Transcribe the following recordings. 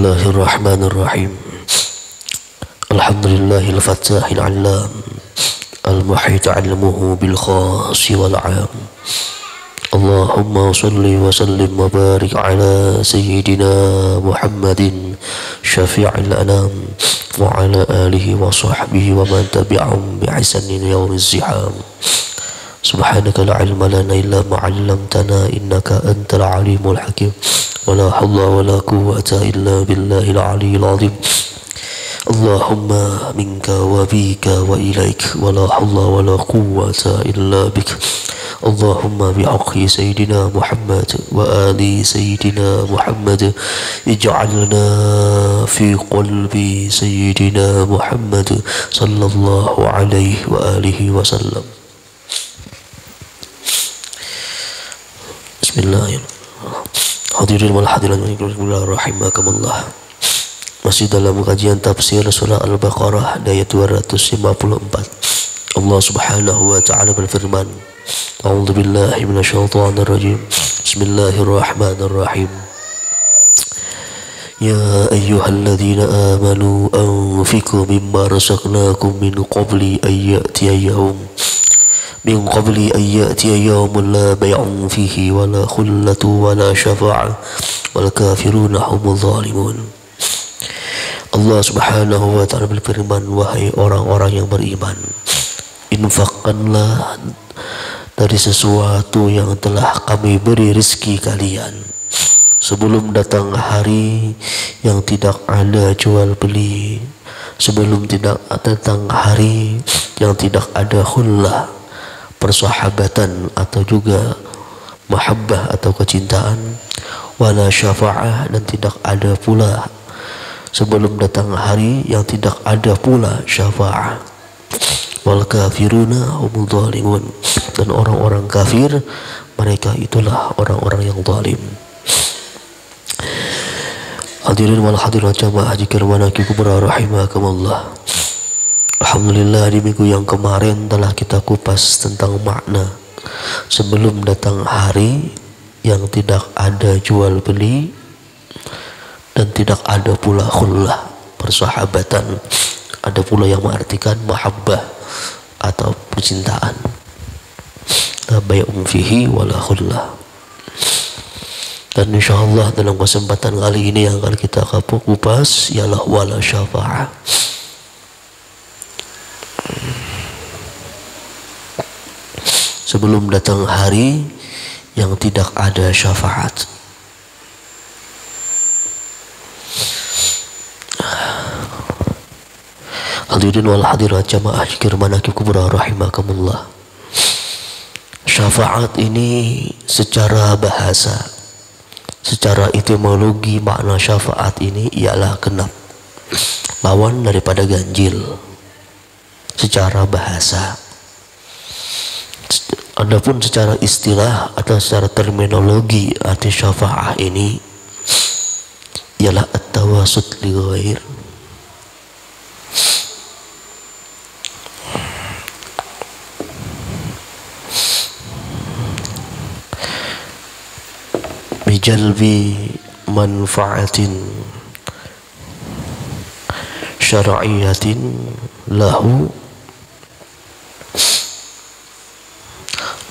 Bismillahirrahmanirrahim. Alhamdulillahil fattahil alam, al-muhit ilmuhu bil khasi wal 'am. Allahumma salli wa sallim wa barik ala sayyidina Muhammadin syafi'il anam wa ala alihi wa sahbihi wa man tabi'ahum bi ihsanin yaumiz ziham. Subhanaka la ilma lana illa ma 'allamtana innaka antal alimul hakim. ولا حول ولا قوة إلا بالله العلي العظيم. اللهم منك وبك وإليك ولا حول ولا قوة إلا بك. اللهم بحق سيدنا محمد وآل سيدنا محمد اجعلنا في قلب سيدنا محمد صلى الله عليه وآله وسلم. بسم الله. Hadirin wal hadirat rahimakumullah. Masih dalam kajian tafsir surah Al-Baqarah ayat 254. Allah Subhanahu wa taala berfirman, A'udzu billahi minasyaitonir rajim. Bismillahirrahmanirrahim. Ya ayyuhalladzina amanu anfiqu mimma razaqnakum min qabli an ya'tiya yawmun la bay'un fihi wala khullatu wala syafa'ah wal kafiruna humudz zalimun. Allah Subhanahu wa ta'ala berfirman, wahai orang-orang yang beriman, infakkanlah dari sesuatu yang telah kami beri rezeki kalian sebelum datang hari yang tidak ada jual beli, sebelum tidak datang hari yang tidak ada khullah, persahabatan atau juga mahabbah atau kecintaan, wala syafa'ah, dan tidak ada pula sebelum datang hari yang tidak ada pula syafa'ah. Wal kafiruna humudz zalimun, dan orang-orang kafir mereka itulah orang-orang yang zalim. Hadirin wal hadirat jamaah zikir manaqib kubra rahimakumullah. Alhamdulillah, di minggu yang kemarin telah kita kupas tentang makna sebelum datang hari yang tidak ada jual beli dan tidak ada pula khullah, persahabatan. Ada pula yang mengartikan mahabbah atau percintaan. La bay'un fihi wala khullah. Dan insyaallah dalam kesempatan kali ini yang akan kita kupas ialah wala syafa'ah. Sebelum datang hari yang tidak ada syafaat. Hadirin wal hadirat jamaah zikir manaqib kubra rahimakumullah. Syafaat ini secara bahasa, secara etimologi, makna syafaat ini ialah genap, lawan daripada ganjil secara bahasa. Adapun secara istilah atau secara terminologi, arti syafa'ah ini ialah at-tawasut li ghair, bijalbi manfa'atin syar'iyatin lahu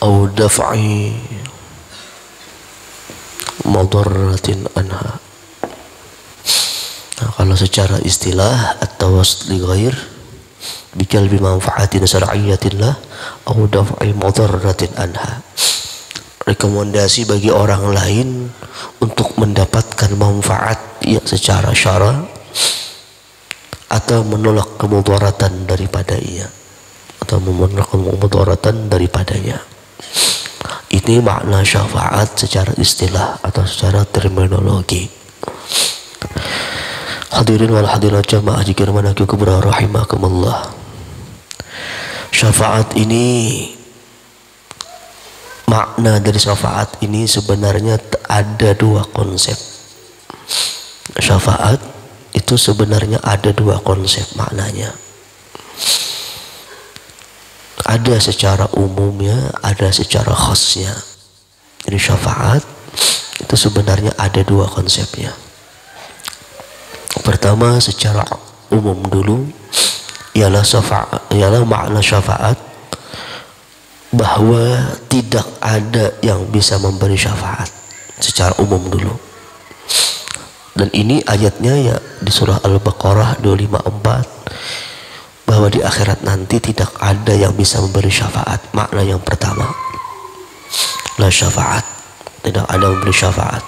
au daf'i madarratin anha. Nah, kalau secara istilah at-tawassul li ghair bi jalbi manfaatin syar'iyyatin lah au daf'i madarratin anha. Rekomendasi bagi orang lain untuk mendapatkan manfaat ya secara syara atau menolak kemudaratan daripada ia atau menolak kemudaratan daripadanya. Ini makna syafaat secara istilah atau secara terminologi. Hadirin wal hadirat jamaah zikir manaqib kubra rahimakumullah. Syafaat ini, makna dari syafaat ini sebenarnya ada dua konsep. Syafaat itu sebenarnya ada dua konsep maknanya. Ada secara umumnya, ada secara khasnya. Jadi syafaat itu sebenarnya ada dua konsepnya. Pertama secara umum dulu ialah makna syafaat, bahwa tidak ada yang bisa memberi syafaat secara umum dulu. Dan ini ayatnya ya di surah Al-Baqarah 254, bahwa di akhirat nanti tidak ada yang bisa memberi syafaat. Makna yang pertama, la syafaat, tidak ada yang memberi syafaat.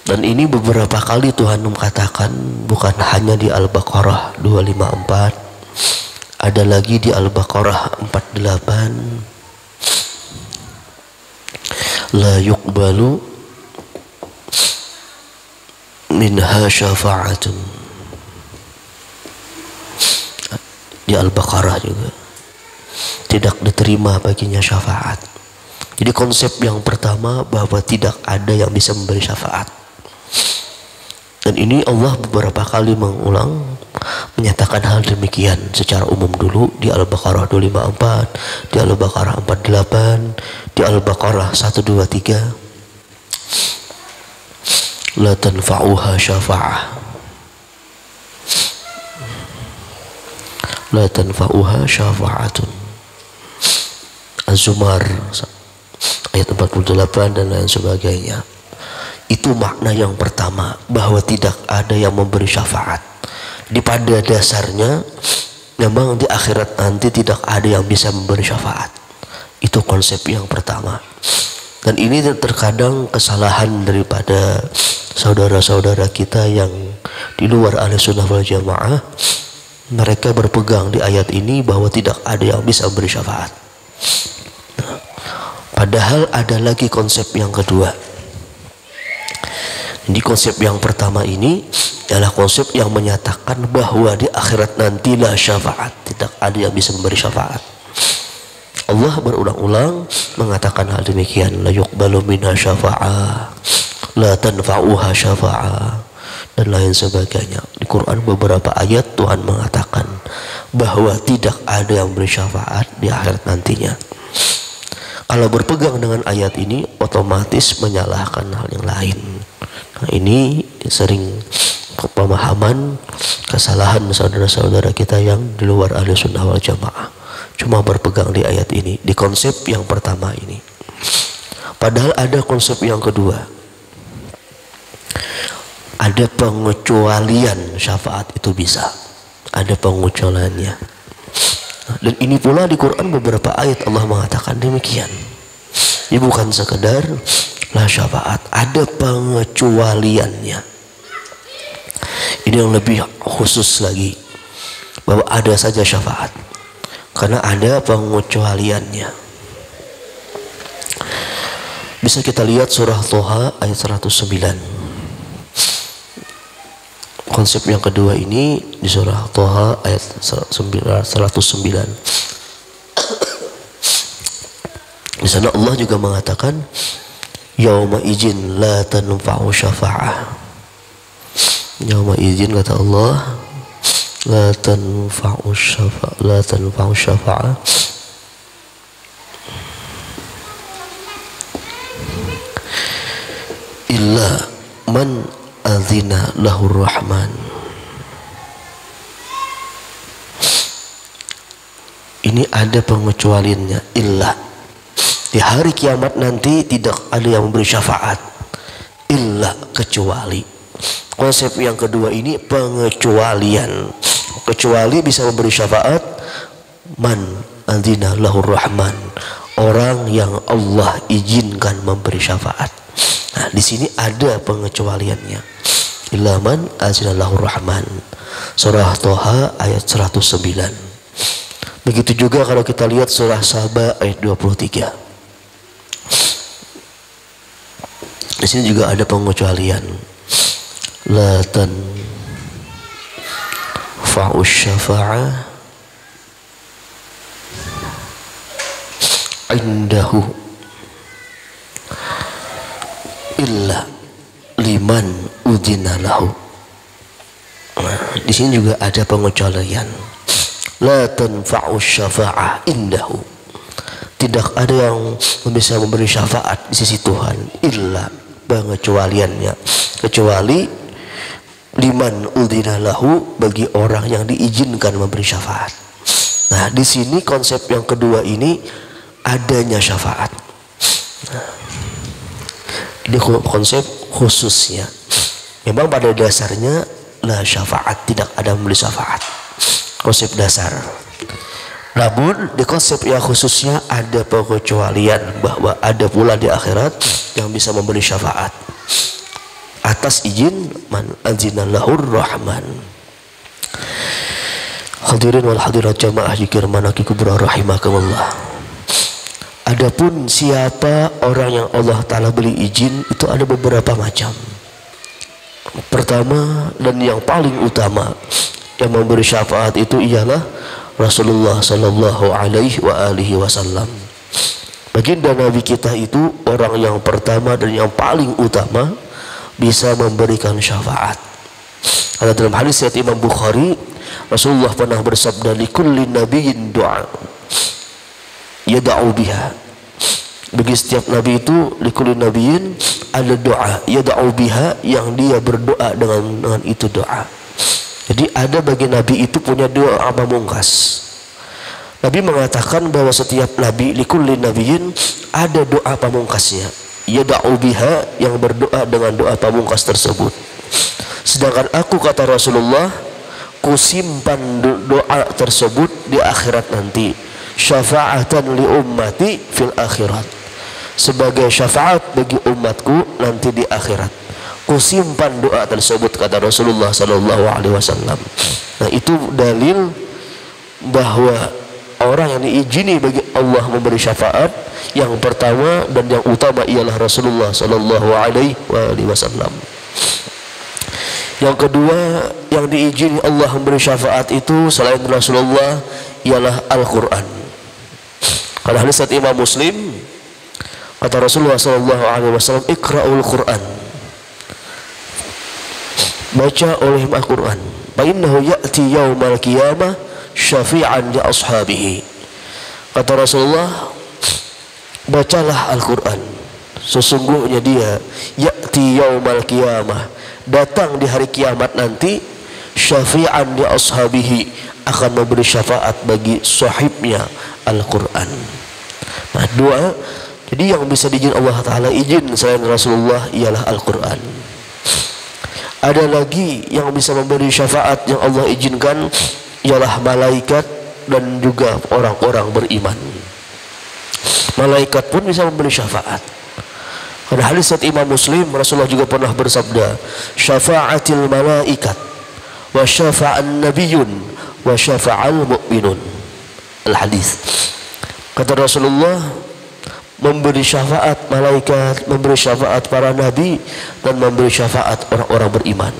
Dan ini beberapa kali Tuhan mengatakan, bukan hanya di Al-Baqarah 254, ada lagi di Al-Baqarah 48, la yuqbalu minha syafa'atun. Di Al-Baqarah juga tidak diterima baginya syafaat. Jadi konsep yang pertama bahwa tidak ada yang bisa memberi syafaat. Dan ini Allah beberapa kali mengulang menyatakan hal demikian secara umum dulu di Al-Baqarah 254, di Al-Baqarah 48, di Al-Baqarah 123, la tanfa'uha syafa'ah, la tanfa'uha syafa'atun. Az-Zumar ayat 48 dan lain sebagainya. Itu makna yang pertama, bahwa tidak ada yang memberi syafaat. Di pada dasarnya memang di akhirat nanti tidak ada yang bisa memberi syafaat. Itu konsep yang pertama. Dan ini terkadang kesalahan daripada saudara-saudara kita yang di luar Ahlussunnah wal Jamaah. Mereka berpegang di ayat ini bahwa tidak ada yang bisa memberi syafaat. Padahal ada lagi konsep yang kedua. Di konsep yang pertama ini adalah konsep yang menyatakan bahwa di akhirat nanti la syafaat, tidak ada yang bisa memberi syafaat. Allah berulang-ulang mengatakan hal demikian, la yuqbalu minha syafa'ah, la tanfa'uha syafa'ah, dan lain sebagainya. Di Quran beberapa ayat Tuhan mengatakan bahwa tidak ada yang memberi syafaat di akhirat nantinya. Kalau berpegang dengan ayat ini otomatis menyalahkan hal yang lain. Nah, ini sering pemahaman kesalahan saudara-saudara kita yang di luar Ahlussunnah wal Jamaah. Cuma berpegang di ayat ini, di konsep yang pertama ini. Padahal ada konsep yang kedua. Ada pengecualian syafaat itu bisa. Ada pengecualiannya. Dan ini pula di Quran beberapa ayat Allah mengatakan demikian. Ini bukan sekedar la syafaat, ada pengecualiannya. Ini yang lebih khusus lagi, bahwa ada saja syafaat karena ada pengecualiannya. Bisa kita lihat surah Thaha ayat 109. Konsep yang kedua ini di surah Thaha ayat 109. Di sana Allah juga mengatakan yauma izin la tanfa'u syafa'ah. Yauma izin kata Allah la tanfa'u syafa'ah illa man adzina lahur rahman. Ini ada pengecualiannya, illa. Di hari kiamat nanti tidak ada yang memberi syafaat illa, kecuali. Konsep yang kedua ini pengecualian. Kecuali bisa memberi syafaat man adzina lahur rahman, orang yang Allah izinkan memberi syafaat. Nah, di sini ada pengecualiannya. Illa man adzina lahur rahman. Surah Thaha ayat 109. Begitu juga kalau kita lihat surah Saba ayat 23. Di sini juga ada pengecualian. La tanfa'u syafa'ah indahu illa liman udzina lahu. Di sini juga ada pengecualian. La tanfa'u syafa'ah indahu. Tidak ada yang bisa memberi syafaat di sisi Tuhan illa, pengecualiannya, kecuali liman udzina lahu, bagi orang yang diizinkan memberi syafaat. Nah, di sini konsep yang kedua ini adanya syafaat. Nah, ini konsep khususnya. Memang pada dasarnya la syafaat, tidak ada memberi syafaat. Konsep dasar. Namun di konsep yang khususnya ada pengecualian, bahwa ada pula di akhirat yang bisa memberi syafaat atas izin man azina lahur rahman. Hadirin wal hadirat jamaah zikir manaqib kubra rahimakumullah. Adapun siapa orang yang Allah Ta'ala beri izin, itu ada beberapa macam. Pertama dan yang paling utama yang memberi syafaat itu ialah Rasulullah sallallahu alaihi wasallam. Baginda Nabi kita itu orang yang pertama dan yang paling utama bisa memberikan syafaat. Ada dalam hadis riwayat Imam Bukhari, Rasulullah pernah bersabda, likulli nabiyyin du'a yad'u biha. Bagi setiap nabi itu, likulli nabiyyin ada doa yad'u biha, yang dia berdoa dengan itu doa. Jadi ada bagi nabi itu punya doa pamungkas. Nabi mengatakan bahwa setiap nabi, likulli nabiyyin, ada doa pamungkasnya, yad'u biha, yang berdoa dengan doa pamungkas tersebut. Sedangkan aku, kata Rasulullah, kusimpan doa tersebut di akhirat nanti, syafa'atan li ummati fil akhirat, sebagai syafaat bagi umatku nanti di akhirat. Kusimpan doa tersebut, kata Rasulullah sallallahu alaihi wasallam. Nah, itu dalil bahwa orang yang diizini bagi Allah memberi syafaat yang pertama dan yang utama ialah Rasulullah sallallahu alaihi wasallam. Yang kedua yang diizini Allah memberi syafaat itu selain Rasulullah ialah Al-Quran. Pada hadis Imam Muslim, kata Rasulullah sallallahu alaihi wasallam, iqra'ul Quran, baca oleh Al-Quran, fa innahu ya'ti yaumal qiyamah syafi'an li ashabihi. Kata Rasulullah, bacalah Al-Quran, sesungguhnya dia ya'ti yaumal qiyamah, datang di hari kiamat nanti, syafi'an li ashabihi, akan memberi syafaat bagi sahibnya Al-Quran. Nah, doa jadi yang bisa diizin Allah Ta'ala izin selain Rasulullah ialah Al-Quran. Ada lagi yang bisa memberi syafaat yang Allah izinkan ialah malaikat dan juga orang-orang beriman. Malaikat pun bisa memberi syafaat. Pada hadis Imam Muslim, Rasulullah juga pernah bersabda, syafa'atil malaikat wa syafa'an nabiyyun wa syafa'al mu'minun. Al-hadis. Kata Rasulullah, memberi syafaat malaikat, memberi syafaat para nabi, dan memberi syafaat orang-orang beriman.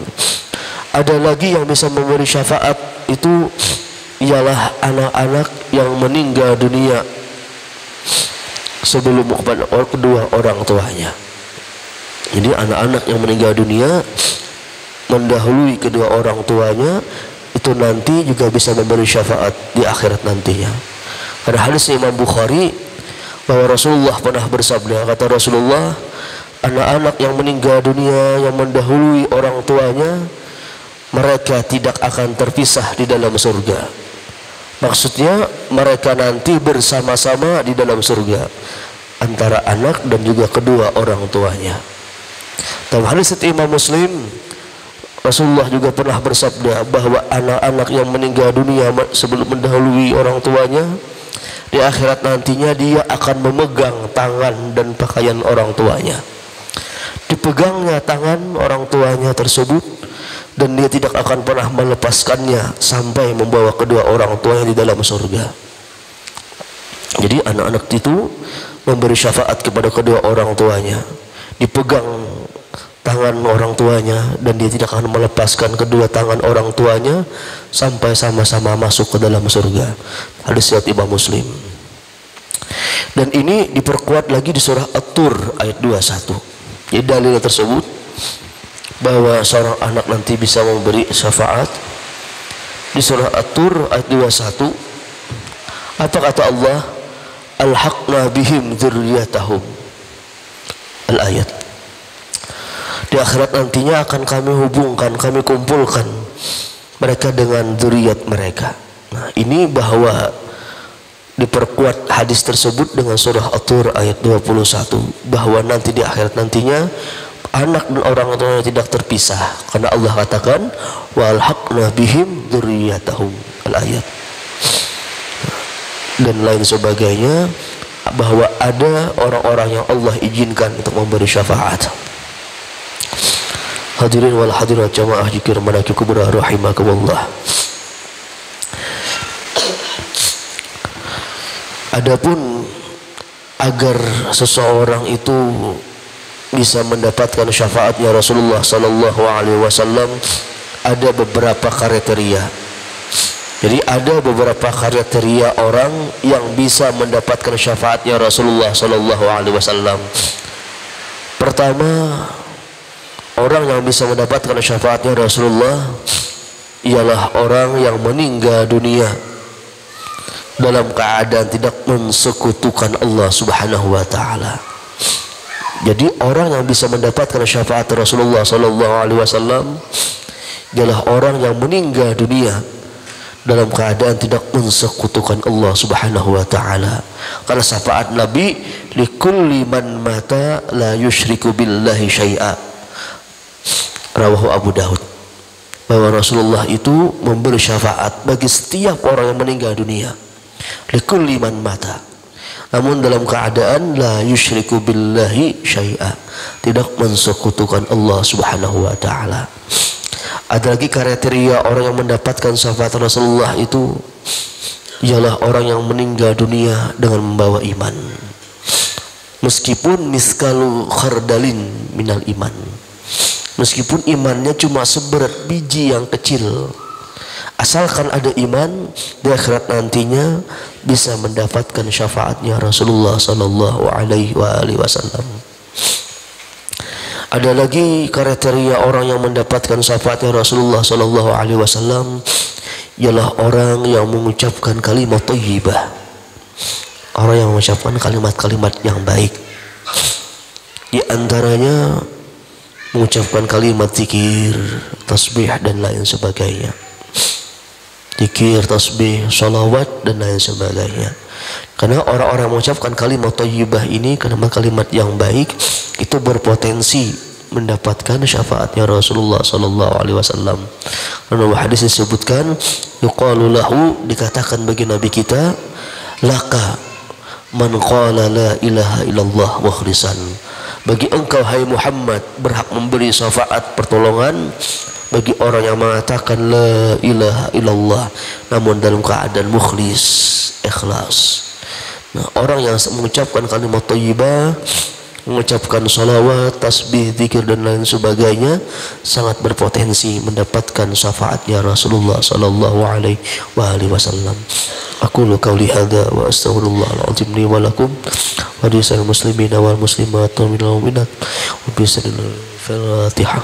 Ada lagi yang bisa memberi syafaat itu ialah anak-anak yang meninggal dunia sebelum kedua orang tuanya. Jadi anak-anak yang meninggal dunia mendahului kedua orang tuanya itu nanti juga bisa memberi syafaat di akhirat nantinya. Pada hadis Imam Bukhari bahwa Rasulullah pernah bersabda, kata Rasulullah, anak-anak yang meninggal dunia yang mendahului orang tuanya, mereka tidak akan terpisah di dalam surga. Maksudnya mereka nanti bersama-sama di dalam surga, antara anak dan juga kedua orang tuanya. Dalam hadis Imam Muslim, Rasulullah juga pernah bersabda bahwa anak-anak yang meninggal dunia sebelum mendahului orang tuanya, di akhirat nantinya dia akan memegang tangan dan pakaian orang tuanya. Dipegangnya tangan orang tuanya tersebut, dan dia tidak akan pernah melepaskannya sampai membawa kedua orang tuanya di dalam surga. Jadi anak-anak itu memberi syafaat kepada kedua orang tuanya, dipegang tangan orang tuanya, dan dia tidak akan melepaskan kedua tangan orang tuanya sampai sama-sama masuk ke dalam surga. Hadis riwayat Imam Muslim. Dan ini diperkuat lagi di surah At-Tur ayat 21. Jadi dalil tersebut bahwa seorang anak nanti bisa memberi syafaat di surah At-Tur ayat 21. Apa kata Allah? Alhaqna bihim dzurriyyatahum. Al-ayat. Di akhirat nantinya akan kami hubungkan, kami kumpulkan mereka dengan dzurriyyat mereka. Nah, ini bahwa diperkuat hadis tersebut dengan surah At-Tur ayat 21, bahwa nanti di akhirat nantinya anak dan orang tuanya tidak terpisah, karena Allah katakan walhaqna bihim dzurriyyatahum al-ayat dan lain sebagainya, bahwa ada orang-orang yang Allah izinkan untuk memberi syafaat. Hadirin wal hadirat jamaah zikir manaqib kubra rahimakumullah. Adapun agar seseorang itu bisa mendapatkan syafaatnya Rasulullah sallallahu alaihi wasallam, ada beberapa kriteria. Jadi ada beberapa kriteria orang yang bisa mendapatkan syafaatnya Rasulullah sallallahu alaihi wasallam. Pertama, orang yang bisa mendapatkan syafaatnya Rasulullah ialah orang yang meninggal dunia dalam keadaan tidak mensekutukan Allah Subhanahu wa taala. Jadi orang yang bisa mendapatkan syafaat Rasulullah sallallahu alaihi wasallam ialah orang yang meninggal dunia dalam keadaan tidak mensekutukan Allah Subhanahu wa taala. Karena syafaat Nabi likulli man mata la yusyriku billahi syai'a. Rawahu Abu Daud. Bahwa Rasulullah itu memberi syafaat bagi setiap orang yang meninggal dunia. Likulli man mata, namun dalam keadaan la yusyriku billahi syai'a, tidak mensekutukan Allah Subhanahu wa taala. Ada lagi kriteria orang yang mendapatkan syafaat Rasulullah itu ialah orang yang meninggal dunia dengan membawa iman, meskipun miskalu khardalin minal iman, meskipun imannya cuma seberat biji yang kecil, asalkan ada iman, di akhirat nantinya bisa mendapatkan syafaatnya Rasulullah sallallahu alaihi wasallam. Ada lagi kriteria orang yang mendapatkan syafaatnya Rasulullah sallallahu alaihi wasallam ialah orang yang mengucapkan kalimat thayyibah, orang yang mengucapkan kalimat-kalimat yang baik. Di antaranya mengucapkan kalimat zikir, tasbih dan lain sebagainya. Zikir, tasbih, salawat dan lain sebagainya. Karena orang-orang mengucapkan kalimat thayyibah ini, kalimat-kalimat yang baik, itu berpotensi mendapatkan syafaatnya Rasulullah sallallahu alaihi wasallam. Dalam hadis disebutkan, yuqalu lahu, dikatakan bagi Nabi kita, laka man qala la ilaha illallah mukhlishan, bagi engkau hai Muhammad berhak memberi syafaat pertolongan bagi orang yang mengatakan la ilaha illallah namun dalam keadaan mukhlis, ikhlas. Nah, orang yang mengucapkan kalimat thayyibah, mengucapkan salawat, tasbih, zikir dan lain sebagainya, sangat berpotensi mendapatkan syafaatnya Rasulullah sallallahu alaihi wasallam. Aqulu qauli hadza wa astaghfirullahal azim li wa lakum wa lisal muslimina wal muslimat minal mu'minat wa bisalil fatihah.